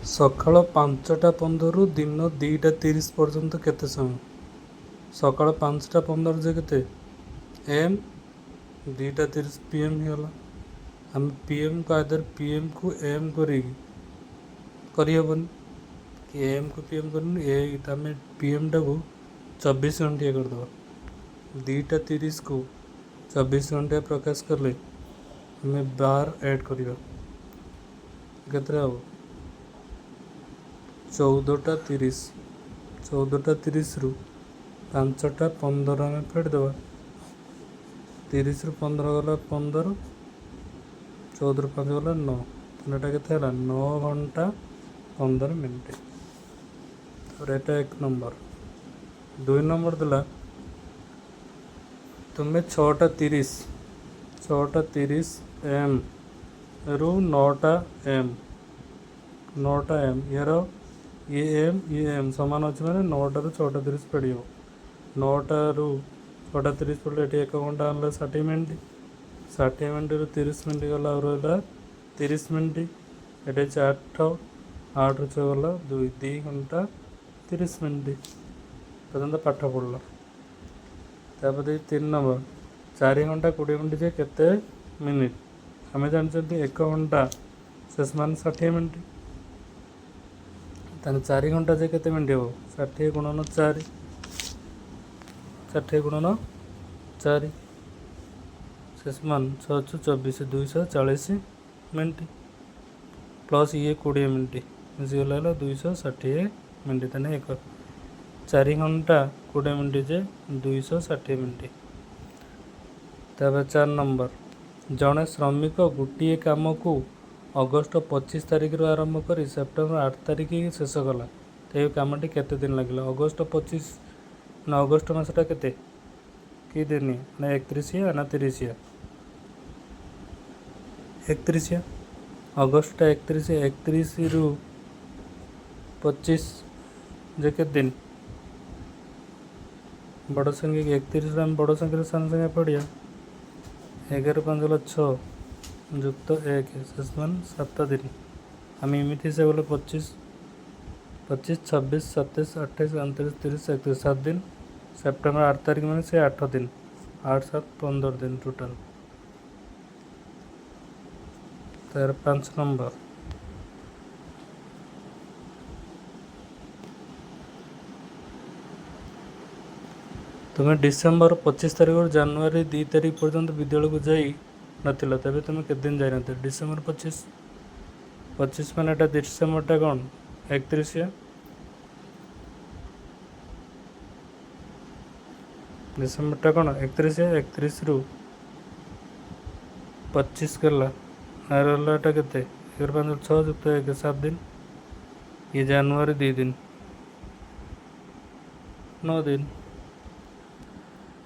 ସକାଳ 5ଟା 15ରୁ ଦିନ 2ଟା 30 ପର୍ଯ୍ୟନ୍ତ କେତେ ସମୟ? ସକାଳ 5ଟା 15 ଯେ କେତେ ଏମ୍, 2ଟା 30 PM ହେଇଗଲା। ଆମେ ପିଏମ୍କୁ ଆଇଦର ପିଏମ୍କୁ ଏମ୍ କରିହେବନି କି ଏମ୍କୁ ପିଏମ୍ କରିନି, ଆମେ ପିଏମ୍ଟାକୁ 24 ଘଣ୍ଟିଆ କରିଦେବା। 2ଟା 30କୁ 24 ଘଣ୍ଟିଆ ପ୍ରକାଶ କଲେ ଆମେ 12 ଆଡ଼୍ କରିବା, କେତେଟା ହେବ? 14ଟା 30। 14ଟା 30ରୁ 5ଟା 15 ଆମେ ଫେଡ଼ିଦେବା। 30ରୁ 15 ଗଲା 15, 14ରୁ 5 ଗଲା 9, ତାହେଲେ ଏଇଟା କେତେ ହେଲା? 9 ଘଣ୍ଟା 15 ମିନିଟ୍। ତାପରେ ଏଇଟା 1 ନମ୍ବର। 2 ନମ୍ବର ଦେଲା ତୁମେ 6ଟା 30 AM ରୁ 9ଟା M, ୟାର ଇଏ ଏମ୍ ସମାନ ଅଛି ମାନେ 9ଟାରୁ 6ଟା 30 ପଡ଼ିବ। 9ଟାରୁ 6ଟା 30 ପଡ଼ିଲେ ଏଠି 1 ଘଣ୍ଟା ଆଣିଲେ 60 ମିନିଟ୍। 60 ମିନିଟ୍ରୁ 30 ମିନିଟ୍ ଗଲା ଆଉ ରହିଲା 30 ମିନିଟ୍। ଏଠି ଅଛି 8, 8ରୁ 6 ଗଲା 2 ଘଣ୍ଟା 30 ମିନିଟ୍ ପର୍ଯ୍ୟନ୍ତ ପାଠ ପଢ଼ିଲ। ତାପରେ 3 ନମ୍ବର 4 ଘଣ୍ଟା 20 ମିନିଟ୍ ଯେ କେତେ ମିନିଟ୍? ଆମେ ଜାଣିଛନ୍ତି 1 ଘଣ୍ଟା ସେ ସମାନ 60 ମିନିଟ୍। ତାହେଲେ 4 ଘଣ୍ଟା ଯେ କେତେ ମିନିଟ୍ ହେବ? 60 ଗୁଣନ 4, 60 ଗୁଣନ 4 ସେ ସମାନ 6×24 240 ମିନିଟ୍ ପ୍ଲସ୍ ଇଏ 20 ମିନିଟ୍ ମିଶିଗଲା ହେଲା 260 ମିନିଟ୍। ତାହେଲେ 4 ଘଣ୍ଟା 20 ମିନିଟ୍ ଯେ 260 ମିନିଟ୍। ତାପରେ 4 ନମ୍ବର ଜଣେ ଶ୍ରମିକ ଗୋଟିଏ କାମକୁ ଅଗଷ୍ଟ 25 ତାରିଖରୁ ଆରମ୍ଭ କରି ସେପ୍ଟେମ୍ବର 8 ତାରିଖ ଶେଷ କଲା। ତ ଏହି କାମଟି କେତେ ଦିନ ଲାଗିଲା? ଅଗଷ୍ଟ 25 ନା ଅଗଷ୍ଟ ମାସଟା କେତେ କି ଦିନ ନା 31 ନା 30? 31। ଅଗଷ୍ଟଟା 31, 31ରୁ 25 ଯେ କେତେ ଦିନ? ବଡ଼ ସଂଖ୍ୟା 31ରୁ ଆମେ ବଡ଼ ସଂଖ୍ୟାରେ ସାନ ସଂଖ୍ୟା ପଢ଼ିବା। 11 5 ଗଲା 6 ଯୁକ୍ତ 1 ସେ ସମାନ 7 ଦିନ। ଆମେ ଏମିତି ହିସାବ କଲେ 25, 26, 27, 28, 29, 30, 31 7 ଦିନ। ସେପ୍ଟେମ୍ବର 8 ତାରିଖ ମାନେ ସେ 8 ଦିନ। 8 7 15 ଦିନ ଟୋଟାଲ୍। ତାର 5 ନମ୍ବର ତୁମେ ଡିସେମ୍ବର 25 ତାରିଖରୁ ଜାନୁଆରୀ 2 ତାରିଖ ପର୍ଯ୍ୟନ୍ତ ବିଦ୍ୟାଳୟକୁ ଯାଇ ନଥିଲ, ତେବେ ତୁମେ କେତେ ଦିନ ଯାଇନଥିଲ? ଡିସେମ୍ବର 25 ମାନେ ଏଇଟା ଡିସେମ୍ବରଟା କ'ଣ 31? ଡିସେମ୍ବରଟା କ'ଣ 31? 31ରୁ 25 ଗଲା ରହିଲା ଏଇଟା କେତେ? 11 5 6 ଯୁକ୍ତ 1 7 ଦିନ। ଇଏ ଜାନୁଆରୀ 2 ଦିନ 9 ଦିନ।